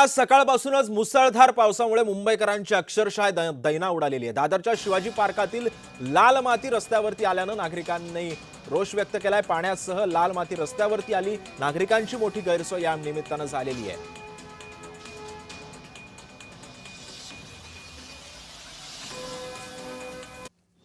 आज सकाळपासूनच मुसळधार पावसामुळे मुंबईकरांची अक्षरशः दैना उडालेली आहे। दादरच्या शिवाजी पार्कातील लाल माती रस्त्यावरती आल्यानं नागरिकांनी रोष व्यक्त केलाय। पाण्यासह लाल माती रस्त्यावरती आली, नागरिकांची मोठी गैरसोय या निमित्तानं झालेली आहे।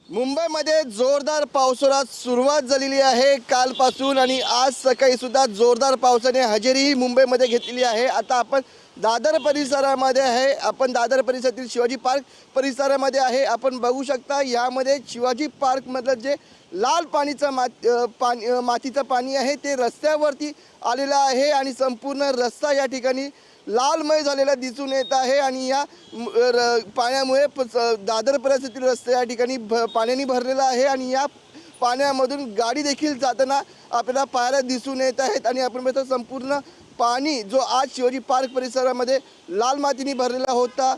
मुंबईमध्ये जोरदार पावसाला सुरुवात झालेली आहे कालपासून आणि आज सकाळी सुद्धा जोरदार पावसाने हजेरी मुंबईमध्ये घेतलेली आहे। आता आपण दादर परिसरामध्ये आहे, आपण दादर परिसरातील शिवाजी पार्क परिसरामध्ये आहे। आपण बघू शकता यामध्ये शिवाजी पार्क मधलं जे लाल मातीचं पाणी आहे ते रस्त्यावरती आलेलं आहे आणि संपूर्ण रस्ता या ठिकाणी लालमय झालेला दिसून येत आहे। आणि या पाण्यामुळे दादर परिसरातील रस्ते या ठिकाणी पाण्याने भरलेला आहे आणि या पाण्यामधून गाडी देखील जाताना आपल्याला पाहायला दिसून येत आहेत। आणि आपण बघतो संपूर्ण पाणी जो आज शिवाजी पार्क परिसरामध्ये लाल मातीने भरलेला होता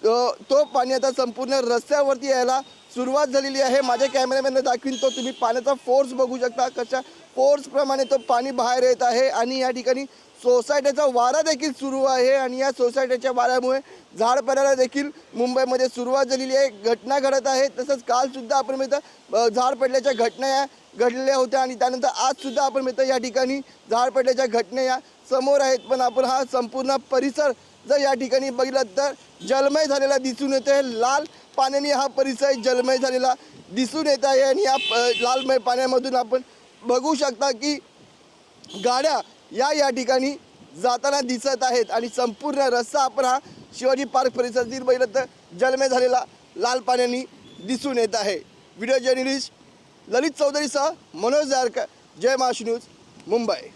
तो पाणी आता संपूर्ण रस्त्यावरती यायला सुरुवात झालेली आहे। माझ्या कॅमेरामॅनने दाखवीन तो तुम्ही पाण्याचा फोर्स बघू शकता, कशा फोर्स प्रमाणे तो पाणी बाहेर येत आहे। आणि या ठिकाणी सोसायटीचा वारा देखील सुरू आहे आणि या सोसायटीच्या वाऱ्यामुळे झाड पडायला देखील मुंबईमध्ये सुरुवात झालेली आहे, घटना घडत आहे। तसंच काल सुद्धा आपण मिळतं झाड पडल्याच्या घटना या घडलेल्या होत्या आणि त्यानंतर आज सुद्धा आपण मिळतं या ठिकाणी झाड पडल्याच्या घटना या समोर आहेत। पण आपण हा संपूर्ण परिसर जर या ठिकाणी बघितलं तर जलमय झालेला दिसून येत आहे। लाल पाण्याने हा परिसर जलमय झालेला दिसून येत आहे आणि या लालमय पाण्यामधून आपण बघू शकता की गाड्या या ठिकाणी जाताना दिसत आहेत आणि संपूर्ण रस्ता आपण हा शिवाजी पार्क परिसरातील बघितलं तर जलमय झालेला लाल पाण्याने दिसून येत आहे। व्हिडिओ जर्नलिस्ट ललित चौधरीसह मनोज जारकर, जय महाराष्ट्र न्यूज, मुंबई।